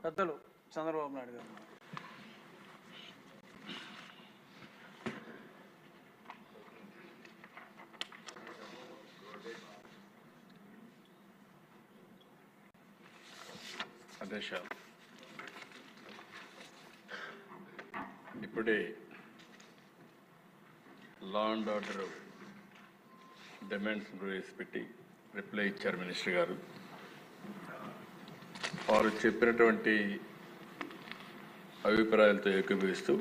పెద్దలు చంద్రబాబు నాయుడు గారు. అధ్యక్ష, ఇప్పుడే లా అండ్ ఆర్డర్ డిమాండ్స్ ప్రవేశపెట్టి రిప్లై ఇచ్చారు మినిస్టర్ గారు. వారు చెప్పినటువంటి అభిప్రాయాలతో ఏకీభవిస్తూ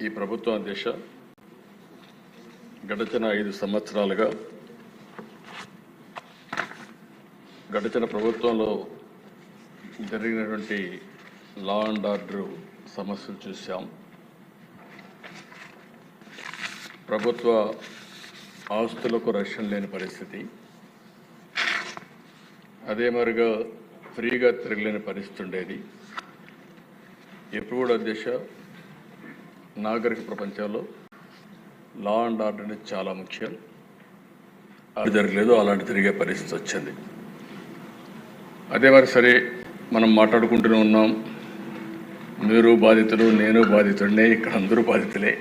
ఈ ప్రభుత్వం అధ్యక్ష గడిచిన 5 సంవత్సరాలుగా గడిచిన ప్రభుత్వంలో జరిగినటువంటి లా అండ్ ఆర్డర్ సమస్యలు చూసాం. ప్రభుత్వ ఆస్తులకు రక్షణ లేని పరిస్థితి, అదే మరిగా ఫ్రీగా తిరగలేని పరిస్థితి ఉండేది. ఎప్పుడు కూడా అధ్యక్ష నాగరిక ప్రపంచంలో లా అండ్ ఆర్డర్ అనేది చాలా ముఖ్యం. అది జరగలేదు, అలాంటి తిరిగే పరిస్థితి వచ్చింది. అదే మరి సరే మనం మాట్లాడుకుంటూనే ఉన్నాం. మీరు బాధితులు, నేను బాధితుడినే, ఇక్కడ అందరూ బాధితులే,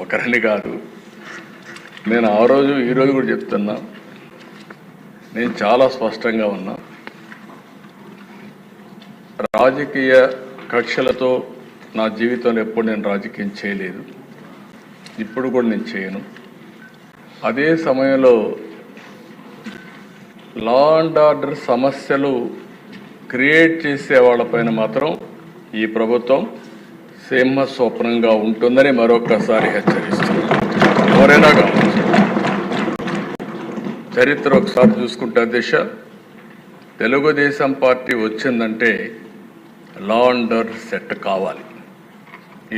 ఒకరిని కాదు. నేను ఆ రోజు ఈరోజు కూడా చెప్తున్నా, నేను చాలా స్పష్టంగా ఉన్నా. రాజకీయ కక్షలతో నా జీవితంలో ఎప్పుడు నేను రాజకీయం చేయలేదు, ఇప్పుడు కూడా నేను చేయను. అదే సమయంలో లా అండ్ ఆర్డర్ సమస్యలు క్రియేట్ చేసే వాళ్ళపైన మాత్రం ఈ ప్రభుత్వం సింహ స్వప్నంగా ఉంటుందని మరొకసారి హెచ్చరిస్తున్నాను. ఎవరైనా కావచ్చు, చరిత్ర ఒకసారి చూసుకుంటే అధ్యక్ష, తెలుగుదేశం పార్టీ వచ్చిందంటే లా అండ్ ఆర్డర్ సెట్ కావాలి.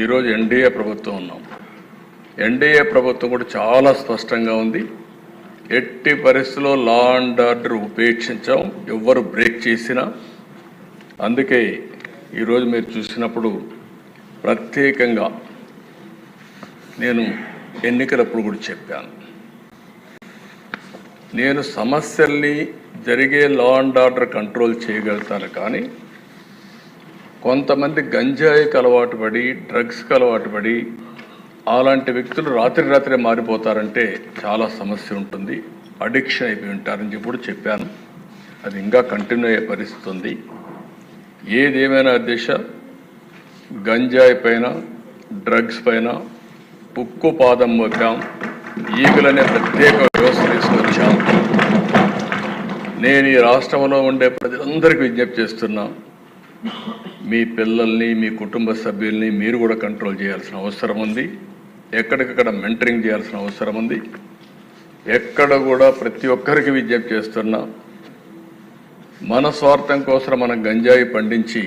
ఈరోజు ఎన్డీఏ ప్రభుత్వం ఉన్నాం. ఎన్డీఏ ప్రభుత్వం కూడా చాలా స్పష్టంగా ఉంది, ఎట్టి పరిస్థితుల్లో లా అండ్ ఆర్డర్ ఉపేక్షించాం, ఎవ్వరు బ్రేక్ చేసినా. అందుకే ఈరోజు మీరు చూసినప్పుడు ప్రత్యేకంగా నేను ఎన్నికలప్పుడు కూడా చెప్పాను, నేను సమస్యల్ని జరిగే లా అండ్ ఆర్డర్ కంట్రోల్ చేయగలుగుతాను, కానీ కొంతమంది గంజాయికి అలవాటు పడి, డ్రగ్స్కి అలవాటు పడి అలాంటి వ్యక్తులు రాత్రి మారిపోతారంటే చాలా సమస్య ఉంటుంది, అడిక్షన్ అయిపోయి ఉంటారని చెప్పి చెప్పాను. అది ఇంకా కంటిన్యూ అయ్యే పరిస్థితి ఉంది. ఏదేమైనా అధ్యక్ష, గంజాయి పైన, డ్రగ్స్ పైన ఉక్కు పాదం మోపాం, ఈగలనే ప్రత్యేక వ్యవస్థ తీసుకొచ్చాం. నేను ఈ రాష్ట్రంలో ఉండే ప్రజలందరికీ విజ్ఞప్తి చేస్తున్నా, మీ పిల్లల్ని, మీ కుటుంబ సభ్యుల్ని మీరు కూడా కంట్రోల్ చేయాల్సిన అవసరం ఉంది. ఎక్కడికక్కడ మెంటరింగ్ చేయాల్సిన అవసరం ఉంది. ఎక్కడ కూడా ప్రతి ఒక్కరికి విజ్ఞప్తి చేస్తున్నా, మన స్వార్థం కోసం మనం గంజాయి పండించి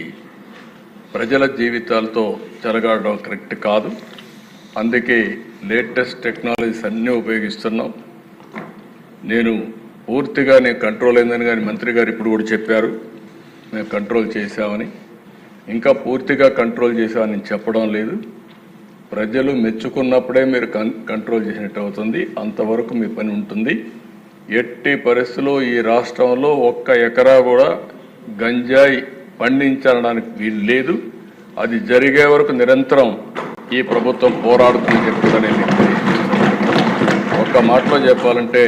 ప్రజల జీవితాలతో చెలగాడడం కరెక్ట్ కాదు. అందుకే లేటెస్ట్ టెక్నాలజీస్ అన్నీ ఉపయోగిస్తున్నాం. నేను పూర్తిగా కంట్రోల్ అయిందని కానీ మంత్రి గారు ఇప్పుడు కూడా చెప్పారు, మేము కంట్రోల్ చేశామని. ఇంకా పూర్తిగా కంట్రోల్ చేశామని చెప్పడం లేదు. ప్రజలు మెచ్చుకున్నప్పుడే మీరు కంట్రోల్ చేసినట్టు అవుతుంది, అంతవరకు మీ పని ఉంటుంది. ఎట్టి పరిస్థితుల్లో ఈ రాష్ట్రంలో 1 ఎకరా కూడా గంజాయి పండించడానికి వీలు లేదు. అది జరిగే వరకు నిరంతరం ఈ ప్రభుత్వం పోరాడుతుందని చెప్తుందని మీకు ఒక్క మాటలో చెప్పాలంటే,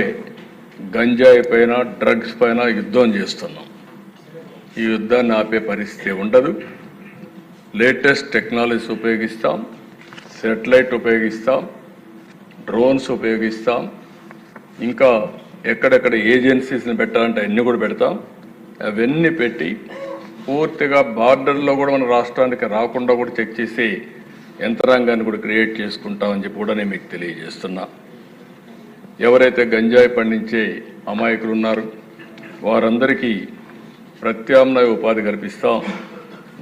గంజాయి పైన, డ్రగ్స్ పైన యుద్ధం చేస్తున్నాం. ఈ యుద్ధాన్ని ఆపే పరిస్థితి ఉండదు. లేటెస్ట్ టెక్నాలజీస్ ఉపయోగిస్తాం, సెటిలైట్ ఉపయోగిస్తాం, డ్రోన్స్ ఉపయోగిస్తాం, ఇంకా ఎక్కడెక్కడ ఏజెన్సీస్ని పెట్టాలంటే అన్నీ కూడా పెడతాం. అవన్నీ పెట్టి పూర్తిగా బార్డర్లో కూడా మన రాష్ట్రానికి రాకుండా కూడా చెక్ చేసి యంత్రాంగాన్ని కూడా క్రియేట్ చేసుకుంటామని చెప్పి కూడా నేను మీకు తెలియజేస్తున్నా. ఎవరైతే గంజాయి పండించే అమాయకులు ఉన్నారు వారందరికీ ప్రత్యామ్నాయ ఉపాధి కల్పిస్తాం.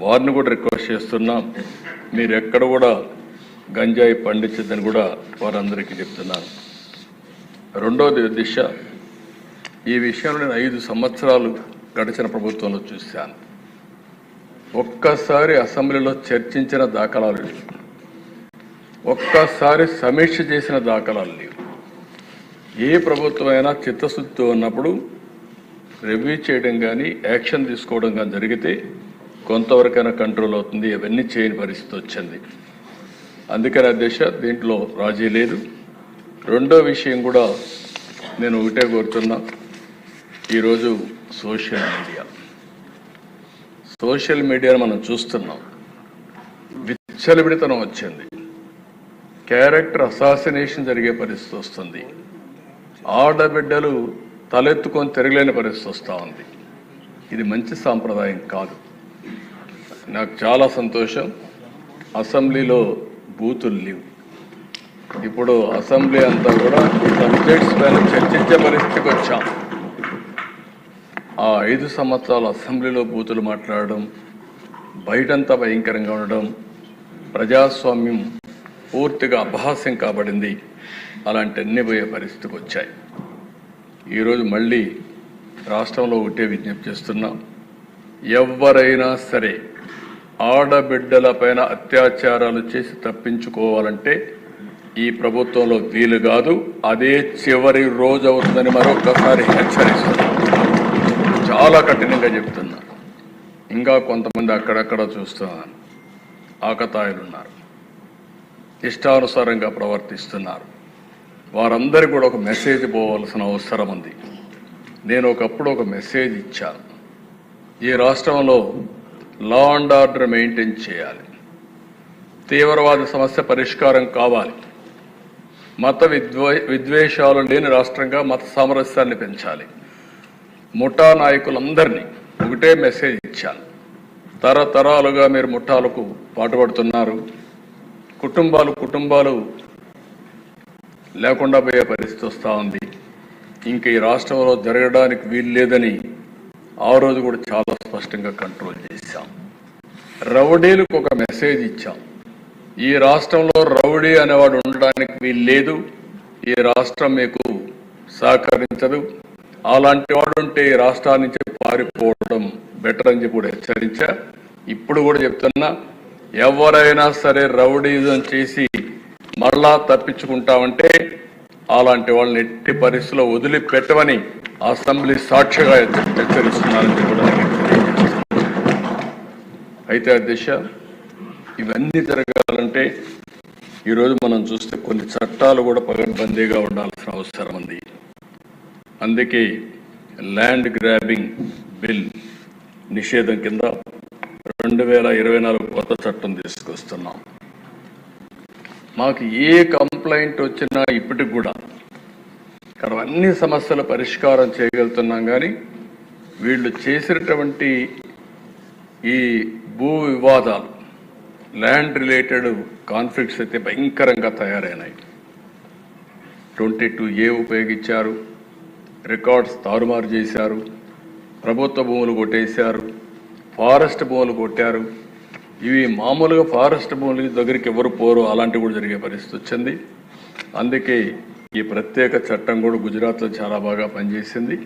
వారిని కూడా రిక్వెస్ట్ చేస్తున్నాం, మీరు ఎక్కడ కూడా గంజాయి పండించద్దని కూడా వారందరికీ చెప్తున్నాను. రెండోది దిశ, ఈ విషయంలో నేను 5 సంవత్సరాలు గడిచిన ప్రభుత్వంలో చూశాను. ఒక్కసారి అసెంబ్లీలో చర్చించిన దాఖలాలు లేవు, ఒక్కసారి సమీక్ష చేసిన దాఖలాలు లేవు. ఏ ప్రభుత్వమైనా చిత్తశుద్ధితో ఉన్నప్పుడు రివ్యూ చేయడం కానీ యాక్షన్ తీసుకోవడం కానీ జరిగితే కొంతవరకైనా కంట్రోల్ అవుతుంది. అవన్నీ చేయని పరిస్థితి వచ్చింది. అందుకని అధ్యక్ష దీంట్లో రాజీ లేదు. రెండో విషయం కూడా నేను ఒకటే కోరుతున్నా, ఈరోజు సోషల్ మీడియాను మనం చూస్తున్నాం. విచ్చలవిడితనం వచ్చింది. క్యారెక్టర్ అసాసినేషన్ జరిగే పరిస్థితి వస్తుంది. ఆడబిడ్డలు తలెత్తుకొని తిరగలేని పరిస్థితి వస్తూ ఉంది. ఇది మంచి సాంప్రదాయం కాదు. నాకు చాలా సంతోషం, అసెంబ్లీలో బూతులు లేవు. ఇప్పుడు అసెంబ్లీ అంతా కూడా సబ్జెక్ట్స్ పైన చర్చించే పరిస్థితికి వచ్చాం. ఆ 5 సంవత్సరాలు అసెంబ్లీలో బూతులు మాట్లాడడం, బయటంతా భయంకరంగా ఉండడం, ప్రజాస్వామ్యం పూర్తిగా అపహాస్యం కాబడింది. అలాంటి అన్ని పోయే పరిస్థితికి వచ్చాయి. ఈరోజు మళ్ళీ రాష్ట్రంలో ఒకటే విజ్ఞప్తి చేస్తున్నాం, ఎవరైనా సరే ఆడబిడ్డల పైన అత్యాచారాలు చేసి తప్పించుకోవాలంటే ఈ ప్రభుత్వంలో వీలు కాదు. అదే చివరి రోజు అవుతుందని మరొకసారి హెచ్చరిస్తున్నాం. చాలా కఠినంగా చెప్తున్నా. ఇంకా కొంతమంది అక్కడక్కడ చూస్తున్నాను, ఆకతాయిలు ఉన్నారు, ఇష్టానుసారంగా ప్రవర్తిస్తున్నారు. వారందరికీ కూడా ఒక మెసేజ్ పోవాల్సిన అవసరం ఉంది. నేను ఒకప్పుడు ఒక మెసేజ్ ఇచ్చాను, ఈ రాష్ట్రంలో లా అండ్ ఆర్డర్ మెయింటైన్ చేయాలి, తీవ్రవాద సమస్య పరిష్కారం కావాలి, మత విద్వేషాలు లేని రాష్ట్రంగా మత సామరస్యాన్ని పెంచాలి. ముఠా నాయకులందరినీ ఒకటే మెసేజ్ ఇచ్చాను, తరతరాలుగా మీరు ముఠాలకు పాటుపడుతున్నారు, కుటుంబాలు లేకుండా పోయే పరిస్థితి వస్తూ ఉంది. ఇంక ఈ రాష్ట్రంలో జరగడానికి వీలు లేదని ఆ రోజు కూడా చాలా స్పష్టంగా కంట్రోల్ చేశాం. రౌడీలకు ఒక మెసేజ్ ఇచ్చాం, ఈ రాష్ట్రంలో రౌడీ అనేవాడు ఉండడానికి వీలు లేదు, ఈ రాష్ట్రం మీకు సహకరించదు, అలాంటి వాడు ఉంటే ఈ రాష్ట్రాల నుంచి పారిపోవడం బెటర్ అని చెప్పి కూడా హెచ్చరించా. ఇప్పుడు కూడా చెప్తున్నా, ఎవరైనా సరే రౌడీజం చేసి మళ్ళా తప్పించుకుంటామంటే అలాంటి వాళ్ళని ఎట్టి పరిస్థితుల్లో వదిలిపెట్టమని అసెంబ్లీ సాక్షిగా హెచ్చరిస్తున్నారని కూడా అయితే అధ్యక్ష, ఇవన్నీ జరగాలంటే ఈరోజు మనం చూస్తే కొన్ని చట్టాలు కూడా పగడ్బందీగా ఉండాల్సిన అవసరం ఉంది. అందుకే ల్యాండ్ గ్రాబింగ్ బిల్ నిషేధం కింద 2024 కొత్త చట్టం తీసుకొస్తున్నాం. మాకు ఏ కంప్లైంట్ వచ్చినా ఇప్పటికి కూడా ఇక్కడ అన్ని సమస్యల పరిష్కారం చేయగలుగుతున్నాం. కానీ వీళ్ళు చేసినటువంటి ఈ భూ వివాదాలు, ల్యాండ్ రిలేటెడ్ కాన్ఫ్లిక్ట్స్ అయితే భయంకరంగా తయారైనాయి. 22A ఉపయోగించారు, రికార్డ్స్ తారుమారు చేశారు, ప్రభుత్వ భూములు కొట్టేశారు, ఫారెస్ట్ భూములు కొట్టారు. ఇవి మామూలుగా ఫారెస్ట్ భూముల దగ్గరికి ఎవరు పోరు, అలాంటివి కూడా జరిగే పరిస్థితి వచ్చింది. అందుకే ఈ ప్రత్యేక చట్టం కూడా గుజరాత్లో చాలా బాగా పనిచేసింది.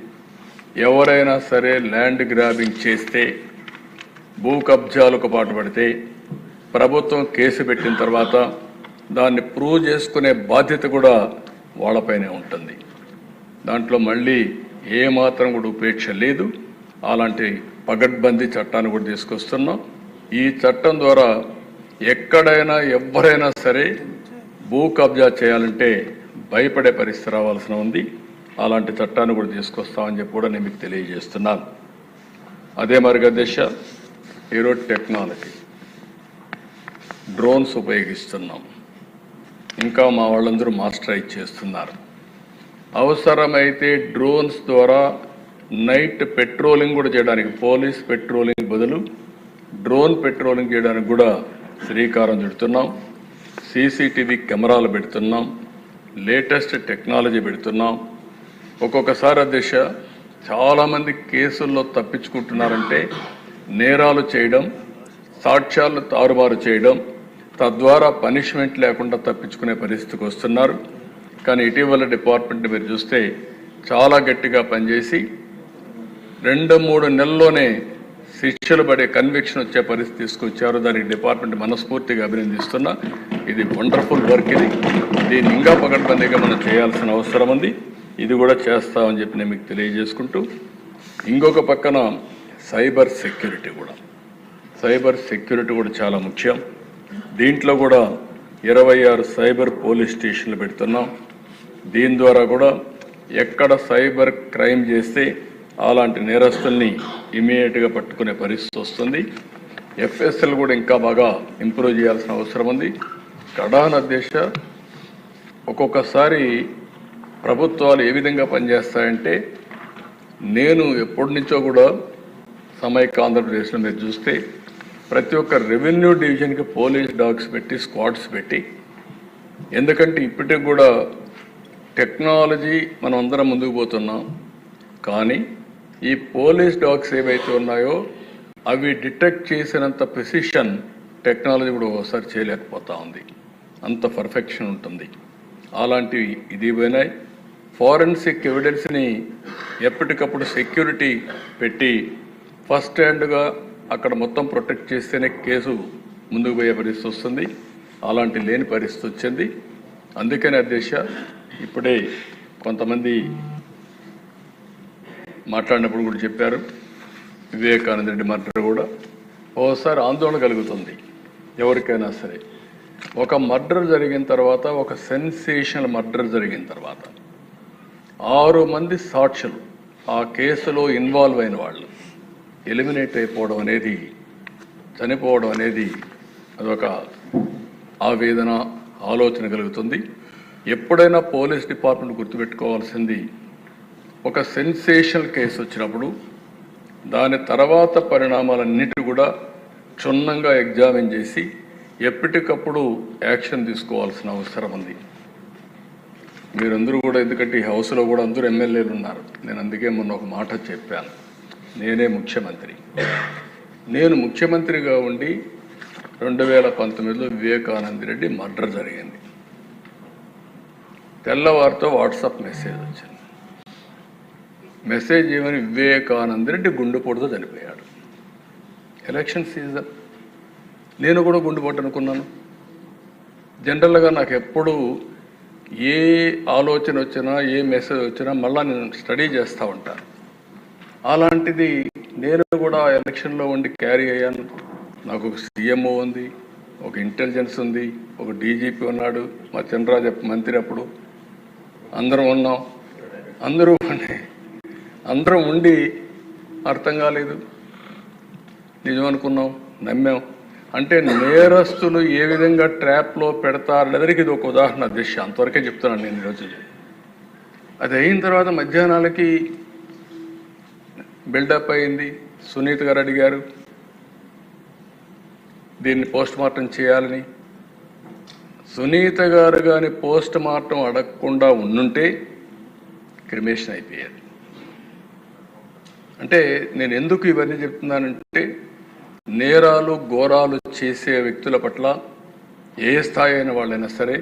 ఎవరైనా సరే ల్యాండ్ గ్రాబింగ్ చేస్తే, భూ కబ్జాలకు పాటుపడితే ప్రభుత్వం కేసు పెట్టిన తర్వాత దాన్ని ప్రూవ్ చేసుకునే బాధ్యత కూడా వాళ్ళపైనే ఉంటుంది. దాంట్లో మళ్ళీ ఏమాత్రం కూడా ఉపేక్ష లేదు. అలాంటి పగడ్బందీ చట్టాన్ని కూడా తీసుకొస్తున్నాం. ఈ చట్టం ద్వారా ఎక్కడైనా ఎవరైనా సరే భూ కబ్జా చేయాలంటే భయపడే పరిస్థితి రావాల్సిన ఉంది. అలాంటి చట్టాన్ని కూడా తీసుకొస్తామని చెప్పి కూడా నేను మీకు తెలియజేస్తున్నాను. అదే మరిగా దిశ ఈరోజు టెక్నాలజీ, డ్రోన్స్ ఉపయోగిస్తున్నాం. ఇంకా మా వాళ్ళందరూ మాస్టరైజ్ చేస్తున్నారు. అవసరమైతే డ్రోన్స్ ద్వారా నైట్ పెట్రోలింగ్ కూడా చేయడానికి, పోలీస్ పెట్రోలింగ్ బదులు డ్రోన్ పెట్రోలింగ్ చేయడానికి కూడా శ్రీకారం చుడుతున్నాం. సీసీటీవీ కెమెరాలు పెడుతున్నాం, లేటెస్ట్ టెక్నాలజీ పెడుతున్నాం. ఒక్కొక్కసారి దిశ చాలామంది కేసుల్లో తప్పించుకుంటున్నారంటే నేరాలు చేయడం, సాక్ష్యాలను తారుమారు చేయడం, తద్వారా పనిష్మెంట్ లేకుండా తప్పించుకునే పరిస్థితికి వస్తున్నారు. కానీ ఇటీవల డిపార్ట్మెంట్ మీరు చూస్తే చాలా గట్టిగా పనిచేసి 2-3 నెలల్లోనే శిక్షలు పడే కన్విక్షన్ వచ్చే పరిస్థితి తీసుకొచ్చారు. దానికి డిపార్ట్మెంట్ మనస్ఫూర్తిగా అభినందిస్తున్నా. ఇది వండర్ఫుల్ వర్క్. దీన్ని ఇంకా పకడ్బందీగా మనం చేయాల్సిన అవసరం ఉంది. ఇది కూడా చేస్తామని చెప్పి నేను మీకు తెలియజేసుకుంటూ, ఇంకొక పక్కన సైబర్ సెక్యూరిటీ కూడా చాలా ముఖ్యం. దీంట్లో కూడా 26 సైబర్ పోలీస్ స్టేషన్లు పెడుతున్నాం. దీని ద్వారా కూడా ఎక్కడ సైబర్ క్రైమ్ చేస్తే అలాంటి నేరస్తుల్ని ఇమీడియట్గా పట్టుకునే పరిస్థితి వస్తుంది. ఎఫ్ఎస్ఎల్ కూడా ఇంకా బాగా ఇంప్రూవ్ చేయాల్సిన అవసరం ఉంది. కడాన అధ్యక్ష, ఒక్కొక్కసారి ప్రభుత్వాలు ఏ విధంగా పనిచేస్తాయంటే, నేను ఎప్పటి నుంచో కూడా సమైక్య ఆంధ్రప్రదేశ్లో మీరు చూస్తే ప్రతి ఒక్క రెవెన్యూ డివిజన్కి పోలీస్ డాగ్స్ పెట్టి స్క్వాడ్స్ పెట్టి, ఎందుకంటే ఇప్పటికి కూడా టెక్నాలజీ మనం అందరం ముందుకు పోతున్నాం, కానీ ఈ పోలీస్ డాగ్స్ ఏవైతే ఉన్నాయో అవి డిటెక్ట్ చేసినంత ప్రిసిషన్ టెక్నాలజీ కూడా ఒకసారి చేయలేకపోతా ఉంది. అంత పర్ఫెక్షన్ ఉంటుంది. అలాంటివి ఇది పోయినాయి. ఫారెన్సిక్ ఎవిడెన్స్ని ఎప్పటికప్పుడు సెక్యూరిటీ పెట్టి ఫస్ట్ హ్యాండ్గా అక్కడ మొత్తం ప్రొటెక్ట్ చేస్తేనే కేసు ముందుకు పోయే పరిస్థితి వస్తుంది. అలాంటి లేని పరిస్థితి వచ్చింది. అందుకనే అధ్యక్ష, ఇప్పుడే కొంతమంది మాట్లాడినప్పుడు కూడా చెప్పారు, వివేకానంద రెడ్డి మర్డర్ కూడా ఓసారి ఆందోళన కలుగుతుంది ఎవరికైనా సరే. ఒక మర్డర్ జరిగిన తర్వాత, ఒక సెన్సేషనల్ మర్డర్ జరిగిన తర్వాత 6 మంది సాక్షులు ఆ కేసులో ఇన్వాల్వ్ అయిన వాళ్ళు ఎలిమినేట్ అయిపోవడం అనేది, చనిపోవడం అనేది అదొక ఆవేదన, ఆలోచన కలుగుతుంది. ఎప్పుడైనా పోలీస్ డిపార్ట్మెంట్ గుర్తుపెట్టుకోవాల్సింది, ఒక సెన్సేషనల్ కేసు వచ్చినప్పుడు దాని తర్వాత పరిణామాలన్నిటి కూడా క్షుణ్ణంగా ఎగ్జామిన్ చేసి ఎప్పటికప్పుడు యాక్షన్ తీసుకోవాల్సిన అవసరం ఉంది. మీరందరూ కూడా, ఎందుకంటే ఈ హౌస్లో కూడా అందరూ ఎమ్మెల్యేలు ఉన్నారు. నేను అందుకే మొన్న ఒక మాట చెప్పాను, నేనే ముఖ్యమంత్రి. నేను ముఖ్యమంత్రిగా ఉండి 2019లో వివేకానంద రెడ్డి మర్డర్ జరిగింది. తెల్లవారితో వాట్సాప్ మెసేజ్ వచ్చింది. మెసేజ్ ఏమని, వివేకానంద రెడ్డి గుండెపోటుతో చనిపోయాడు. ఎలక్షన్ సీజన్, నేను కూడా గుండెపోటు అనుకున్నాను. జనరల్గా నాకు ఎప్పుడు ఏ ఆలోచన వచ్చినా, ఏ మెసేజ్ వచ్చినా మళ్ళీ నేను స్టడీ చేస్తూ ఉంటాను. అలాంటిది నేను కూడా ఎలక్షన్లో ఉండి క్యారీ అయ్యాను. నాకు ఒక సీఎంఓ ఉంది, ఒక ఇంటెలిజెన్స్ ఉంది, ఒక డీజీపీ ఉన్నాడు, మా చంద్రరాజ మంత్రి అప్పుడు అందరం ఉన్నాం. అందరం ఉండి అర్థం కాలేదు, నిజం అనుకున్నాం, నమ్మాం. అంటే నేరస్తులు ఏ విధంగా ట్రాప్లో పెడతారనేదానికి ఇది ఒక ఉదాహరణ దిశ. అంతవరకే చెప్తున్నాను నేను ఈరోజు. అది అయిన తర్వాత మధ్యాహ్నాలకి బిల్డప్ అయింది. సునీత గారు అడిగారు దీన్ని పోస్ట్ మార్టం చేయాలని. సునీత గారు కానీ పోస్ట్ మార్టం అడగకుండా ఉండుంటే క్రిమేషన్ అయిపోయేది. అంటే నేను ఎందుకు ఇవన్నీ చెప్తున్నానంటే, నేరాలు ఘోరాలు చేసే వ్యక్తుల పట్ల ఏ స్థాయి అయిన వాళ్ళైనా సరే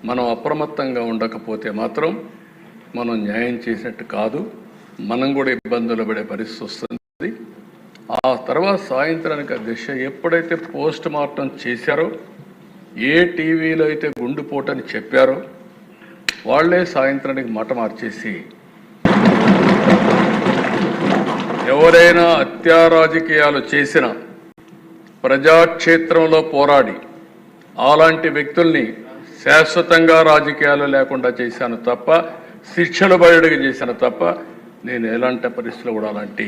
మనం అప్రమత్తంగా ఉండకపోతే మాత్రం మనం న్యాయం చేసినట్టు కాదు, మనం కూడా ఇబ్బందులు పడే పరిస్థితి వస్తుంది. ఆ తర్వాత సాయంత్రానికి అధ్యక్ష, ఎప్పుడైతే పోస్ట్ మార్టం చేశారో, ఏ టీవీలో అయితే గుండెపోటని చెప్పారో వాళ్లే సాయంత్రానికి మాట మార్చేసి ఎవరైనా హత్యా రాజకీయాలు చేసిన, ప్రజాక్షేత్రంలో పోరాడి అలాంటి వ్యక్తుల్ని శాశ్వతంగా రాజకీయాలు లేకుండా చేశాను తప్ప, శిక్షలు బయటకు చేశాను తప్ప, నేను ఎలాంటి పరిస్థితులు కూడా అలాంటి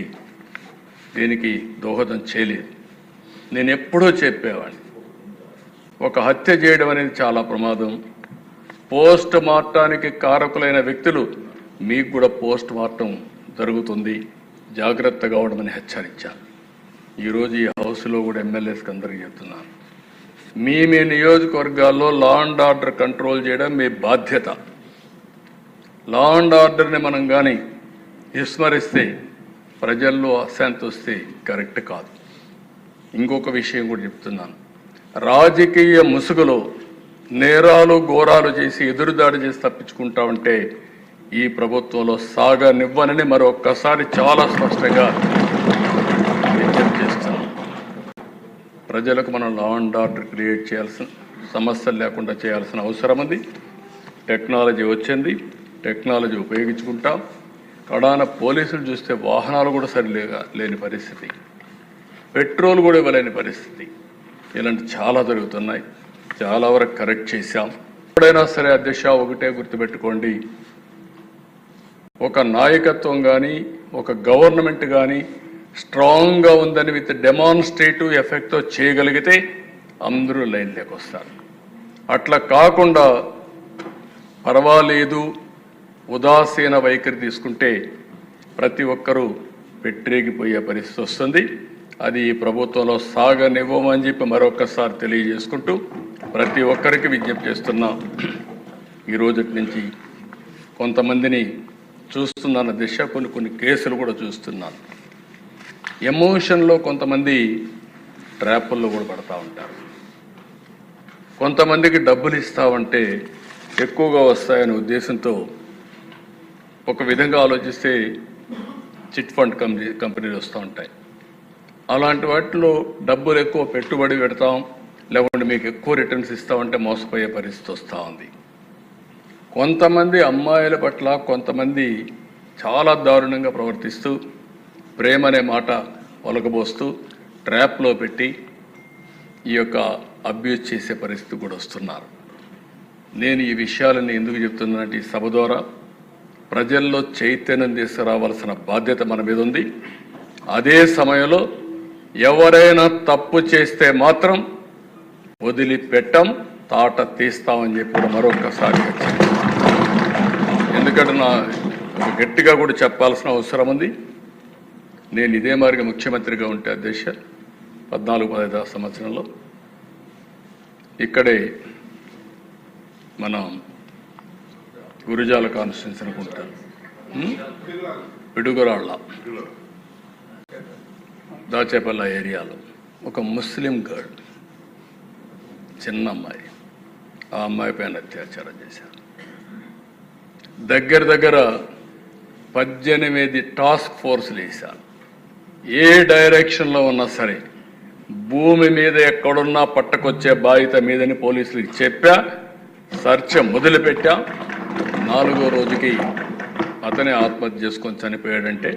దీనికి దోహదం చేయలేదు. నేను ఎప్పుడూ చెప్పేవాడిని, ఒక హత్య చేయడం అనేది చాలా ప్రమాదం. పోస్ట్ మార్టానికి కారకులైన వ్యక్తులు మీకు కూడా పోస్ట్ మార్టం జరుగుతుంది, జాగ్రత్తగా ఉండమని హెచ్చరించాను. ఈరోజు ఈ హౌస్లో కూడా ఎమ్మెల్యేస్కి అందరికీ చెప్తున్నాను, మీ నియోజకవర్గాల్లో లా అండ్ ఆర్డర్ కంట్రోల్ చేయడం మీ బాధ్యత. లా అండ్ ఆర్డర్ని మనం కానీ విస్మరిస్తే, ప్రజల్లో అశాంతి వస్తే కరెక్ట్ కాదు. ఇంకొక విషయం కూడా చెప్తున్నాను, రాజకీయ ముసుగులో నేరాలు ఘోరాలు చేసి ఎదురుదాడి చేసి తప్పించుకుంటా ఉంటే ఈ ప్రభుత్వంలో సాగనివ్వనని మరొక్కసారి చాలా స్పష్టంగా విజ్ఞప్తి చేస్తున్నాం. ప్రజలకు మనం లా అండ్ ఆర్డర్ క్రియేట్ చేయాల్సిన, సమస్యలు లేకుండా చేయాల్సిన అవసరం ఉంది. టెక్నాలజీ వచ్చింది, టెక్నాలజీ ఉపయోగించుకుంటాం. కడాన పోలీసులు చూస్తే వాహనాలు కూడా లేని పరిస్థితి, పెట్రోల్ కూడా ఇవ్వలేని పరిస్థితి. ఇలాంటి చాలా జరుగుతున్నాయి. చాలా వరకు కరెక్ట్ చేశాం. ఎప్పుడైనా సరే అధ్యక్ష ఒకటే గుర్తుపెట్టుకోండి, ఒక నాయకత్వం కానీ ఒక గవర్నమెంట్ కానీ స్ట్రాంగ్గా ఉందని విత్ డెమాన్స్ట్రేటివ్ ఎఫెక్ట్తో చేయగలిగితే అందరూ లైన్లోకి వస్తారు. అట్లా కాకుండా పర్వాలేదు ఉదాసీన వైఖరి తీసుకుంటే ప్రతి ఒక్కరూ పెట్టేగిపోయే పరిస్థితి వస్తుంది. అది ఈ ప్రభుత్వంలో సాగనివ్వమని చెప్పి మరొకసారి తెలియజేసుకుంటూ ప్రతి ఒక్కరికి విజ్ఞప్తి చేస్తున్నా. ఈ రోజటి నుంచి కొంతమందిని చూస్తున్నాను దిశ, కొన్ని కేసులు కూడా చూస్తున్నాను. ఎమోషన్లో కొంతమంది ట్రాపుల్లో కూడా పడతా ఉంటారు. కొంతమందికి డబ్బులు ఇస్తామంటే ఎక్కువగా వస్తాయనే ఉద్దేశంతో ఒక విధంగా ఆలోచిస్తే చిట్ ఫండ్ కంపెనీలు వస్తూ ఉంటాయి. అలాంటి వాటిలో డబ్బులు ఎక్కువ పెట్టుబడి పెడతాం, లేకుంటే మీకు ఎక్కువ రిటర్న్స్ ఇస్తామంటే మోసపోయే పరిస్థితి వస్తూ ఉంది. కొంతమంది అమ్మాయిల పట్ల కొంతమంది చాలా దారుణంగా ప్రవర్తిస్తూ ప్రేమ అనే మాట ఒలకబోస్తూ ట్రాప్లో పెట్టి ఈ యొక్క అబ్యూజ్ చేసే పరిస్థితి కూడా వస్తున్నారు. నేను ఈ విషయాలని ఎందుకు చెప్తున్నానంటే ఈ సభ ద్వారా ప్రజల్లో చైతన్యం తీసుకురావాల్సిన బాధ్యత మన మీద ఉంది. అదే సమయంలో ఎవరైనా తప్పు చేస్తే మాత్రం వదిలిపెట్టం, తాట తీస్తామని చెప్పి మరొకసారి ఎందుకంటే నా గట్టిగా కూడా చెప్పాల్సిన అవసరం ఉంది. నేను ఇదే మాదిరిగా ముఖ్యమంత్రిగా ఉంటే అధ్యక్ష 14-15 సంవత్సరంలో ఇక్కడే మనం గురిజాల కాన్స్టిట్యున్సీ అనుకుంటాను, పిడుగురాళ్ళ దాచేపల్ల ఏరియాలో ఒక ముస్లిం గర్ల్, చిన్న అమ్మాయి, ఆ అమ్మాయి పైన అత్యాచారం చేశారు. దగ్గర 18 టాస్క్ ఫోర్స్లు వేశారు. ఏ డైరెక్షన్లో ఉన్నా సరే భూమి మీద ఎక్కడున్నా పట్టకొచ్చే బాధ్యత మీదని పోలీసులకు చెప్పా. సర్చ మొదలుపెట్టా. 4వ రోజుకి అతనే ఆత్మహత్య చేసుకొని చనిపోయాడంటే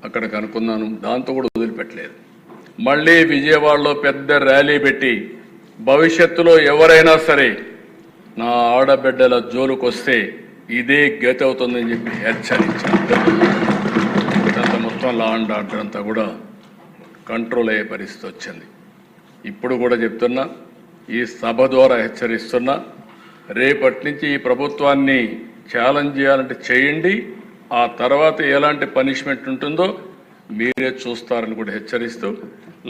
అక్కడికి అనుకున్నాను. దాంతో కూడా వదిలిపెట్టలేదు. మళ్ళీ విజయవాడలో పెద్ద ర్యాలీ పెట్టి భవిష్యత్తులో ఎవరైనా సరే నా ఆడబిడ్డల జోలుకొస్తే ఇదే గతి అవుతుందని చెప్పి హెచ్చరించాను. ఇదంతా మొత్తం లా అండ్ ఆర్డర్ అంతా కూడా కంట్రోల్ అయ్యే పరిస్థితి వచ్చింది. ఇప్పుడు కూడా చెప్తున్నా, ఈ సభ ద్వారా హెచ్చరిస్తున్నా, రేపటి నుంచి ఈ ప్రభుత్వాన్ని ఛాలెంజ్ చేయాలంటే చేయండి. ఆ తర్వాత ఎలాంటి పనిష్మెంట్ ఉంటుందో మీరే చూస్తారని కూడా హెచ్చరిస్తూ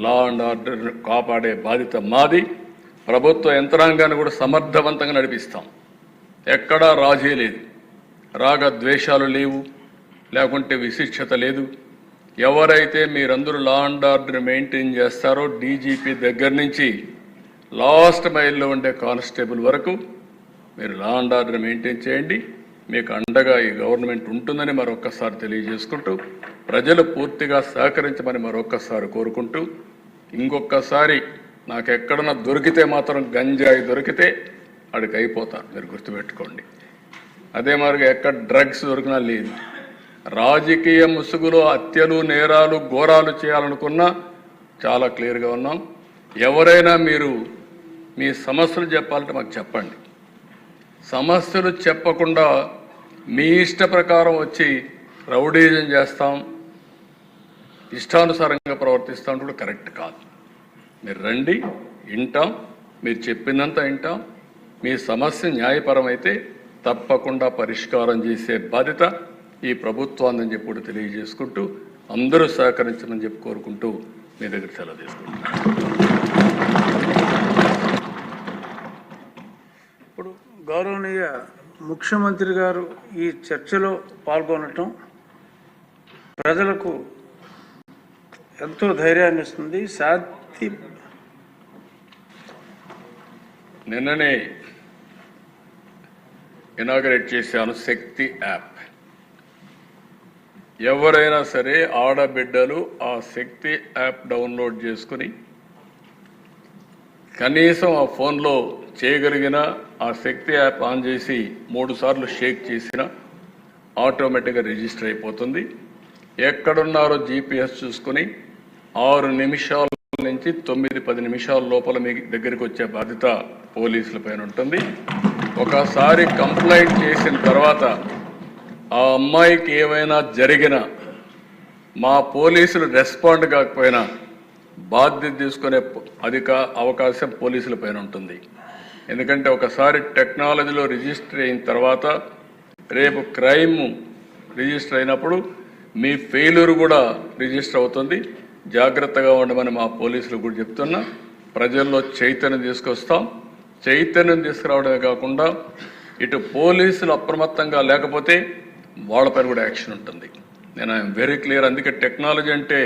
లా అండ్ ఆర్డర్ కాపాడే బాధ్యత మాది. ప్రభుత్వ యంత్రాంగాన్ని కూడా సమర్థవంతంగా నడిపిస్తాం. ఎక్కడా రాజీ లేదు, రాగద్వేషాలు లేవు, లేకుంటే విశిక్షత లేదు. ఎవరైతే మీరందరూ లా అండ్ ఆర్డర్ మెయింటైన్ చేస్తారో డీజీపీ దగ్గర నుంచి లాస్ట్ మైల్లో ఉండే కానిస్టేబుల్ వరకు మీరు లా అండ్ ఆర్డర్ మెయింటైన్ చేయండి. మీకు అండగా ఈ గవర్నమెంట్ ఉంటుందని మరొక్కసారి తెలియజేసుకుంటూ ప్రజలు పూర్తిగా సహకరించమని మరొక్కసారి కోరుకుంటూ, ఇంకొకసారి నాకు ఎక్కడన్నా దొరికితే మాత్రం గంజాయి దొరికితే అడికి అయిపోతాను, మీరు గుర్తుపెట్టుకోండి. అదే మాదిరిగా ఎక్కడ డ్రగ్స్ దొరికినా లేదు. రాజకీయ ముసుగులో హత్యలు, నేరాలు, ఘోరాలు చేయాలనుకున్నా చాలా క్లియర్గా ఉన్నాం. ఎవరైనా మీరు మీ సమస్యలు చెప్పాలంటే మాకు చెప్పండి. సమస్యలు చెప్పకుండా మీ ఇష్ట ప్రకారం వచ్చి రౌడీజం చేస్తాం, ఇష్టానుసారంగా ప్రవర్తిస్తాం కూడా కరెక్ట్ కాదు. మీరు రండి, వింటాం, మీరు చెప్పిందంతా వింటాం. మీ సమస్య న్యాయపరమైతే తప్పకుండా పరిష్కారం చేసే బాధ్యత ఈ ప్రభుత్వాన్ని చెప్పి కూడా తెలియజేసుకుంటూ అందరూ సహకరించమని చెప్పి కోరుకుంటూ మీ దగ్గర సెలవు తీసుకుంటున్నాను. ఇప్పుడు గౌరవనీయ ముఖ్యమంత్రి గారు ఈ చర్చలో పాల్గొనటం ప్రజలకు ఎంతో ధైర్యాన్ని ఇస్తుంది. నిన్ననే ఇనాగరేట్ చేశాను శక్తి యాప్. ఎవరైనా సరే ఆడబిడ్డలు ఆ శక్తి యాప్ డౌన్లోడ్ చేసుకుని కనీసం ఆ ఫోన్లో చేయగలిగిన ఆ శక్తి యాప్ ఆన్ చేసి 3 సార్లు షేక్ చేసిన ఆటోమేటిక్గా రిజిస్టర్ అయిపోతుంది. ఎక్కడున్నారో జీపీఎస్ చూసుకుని 6 నిమిషాల నుంచి 9-10 నిమిషాల లోపల మీ దగ్గరికి వచ్చే బాధ్యత పోలీసుల పైన ఉంటుంది. ఒకసారి కంప్లైంట్ చేసిన తర్వాత ఆ అమ్మాయికి ఏమైనా జరిగినా మా పోలీసులు రెస్పాండ్ కాకపోయినా బాధ్యత తీసుకునే అవకాశం పోలీసుల పైన ఉంటుంది. ఎందుకంటే ఒకసారి టెక్నాలజీలో రిజిస్టర్ అయిన తర్వాత రేపు క్రైమ్ రిజిస్టర్ అయినప్పుడు మీ ఫెయిల్యూర్ కూడా రిజిస్టర్ అవుతుంది. జాగ్రత్తగా ఉండమని మా పోలీసులు కూడా చెప్తున్నా. ప్రజల్లో చైతన్యం తీసుకొస్తాం. చైతన్యం తీసుకురావడమే కాకుండా ఇటు పోలీసులు అప్రమత్తంగా లేకపోతే వాళ్ళపైన కూడా యాక్షన్ ఉంటుంది. నేను ఐఎమ్ వెరీ క్లియర్. అందుకే టెక్నాలజీ అంటే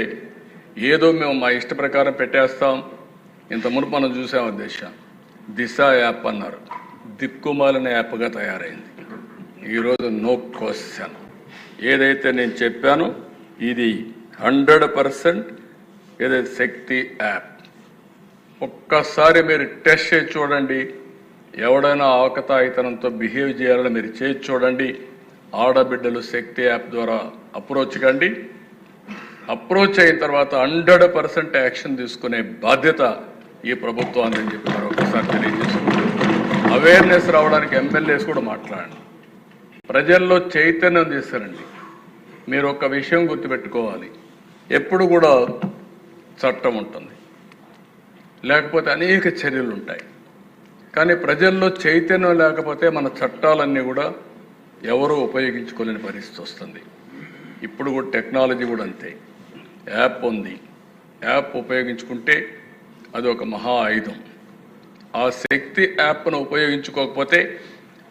ఏదో మేము మా ఇష్ట ప్రకారం పెట్టేస్తాం. ఇంత మునుపు మనం చూసాము దిశ యాప్ అన్నారు, దిక్కుమాలిన యాప్గా తయారైంది. ఈరోజు నో క్వశ్చన్, ఏదైతే నేను చెప్పానో ఇది 100% ఏదైతే శక్తి యాప్. ఒక్కసారి మీరు టెస్ట్ చేసి చూడండి. ఎవడైనా ఆకతాయితనంతో బిహేవ్ చేయాలని మీరు చేసి చూడండి. ఆడబిడ్డలు శక్తి యాప్ ద్వారా అప్రోచ్ కండి. అప్రోచ్ అయిన తర్వాత 100% యాక్షన్ తీసుకునే బాధ్యత ఈ ప్రభుత్వాన్ని అని చెప్పి మరొకసారి తెలియజేసుకుంటారు. అవేర్నెస్ రావడానికి ఎమ్మెల్యేస్ కూడా మాట్లాడండి, ప్రజల్లో చైతన్యం తీసుకురండి. మీరు ఒక విషయం గుర్తుపెట్టుకోవాలి, ఎప్పుడు కూడా చట్టం ఉంటుంది, లేకపోతే అనేక చర్యలు ఉంటాయి. కానీ ప్రజల్లో చైతన్యం లేకపోతే మన చట్టాలన్నీ కూడా ఎవరూ ఉపయోగించుకోలేని పరిస్థితి వస్తుంది. ఇప్పుడు కూడా టెక్నాలజీ కూడా అంతే. యాప్ ఉంది, యాప్ ఉపయోగించుకుంటే అది ఒక మహా ఆయుధం. ఆ శక్తి యాప్ను ఉపయోగించుకోకపోతే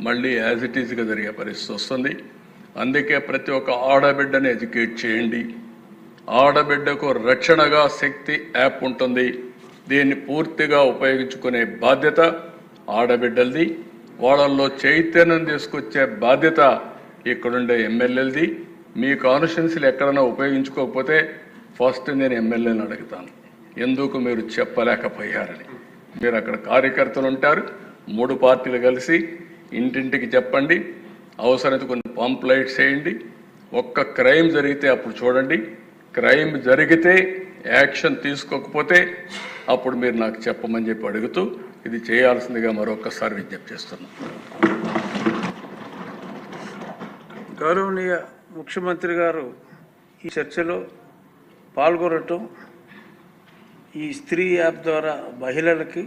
మళ్ళీ యాజ్ ఇట్ ఈజ్గా జరిగే పరిస్థితి వస్తుంది. అందుకే ప్రతి ఒక్క ఆడబిడ్డని ఎడ్యుకేట్ చేయండి. ఆడబిడ్డకు రక్షణగా శక్తి యాప్ ఉంటుంది. దీన్ని పూర్తిగా ఉపయోగించుకునే బాధ్యత ఆడబిడ్డలది. వాళ్ళల్లో చైతన్యం తీసుకొచ్చే బాధ్యత ఇక్కడుండే ఎమ్మెల్యేలది. మీ కాన్స్టిట్యున్సీలు ఎక్కడైనా ఉపయోగించుకోకపోతే ఫస్ట్ నేను ఎమ్మెల్యేని అడుగుతాను, ఎందుకు మీరు చెప్పలేకపోయారని. మీరు అక్కడ కార్యకర్తలు ఉంటారు, 3 పార్టీలు కలిసి ఇంటింటికి చెప్పండి. అవసరమైతే కొన్ని పాంప్లైట్స్ వేయండి. ఒక్క క్రైమ్ జరిగితే అప్పుడు చూడండి. క్రైమ్ జరిగితే యాక్షన్ తీసుకోకపోతే అప్పుడు మీరు నాకు చెప్పమని చెప్పి అడుగుతూ ఇది చేయాల్సిందిగా మరొకసారి విజ్ఞప్తి చేస్తున్నాను. గౌరవనీయ ముఖ్యమంత్రి గారు ఈ చర్చలో పాల్గొనటం, ఈ స్త్రీ యాప్ ద్వారా మహిళలకి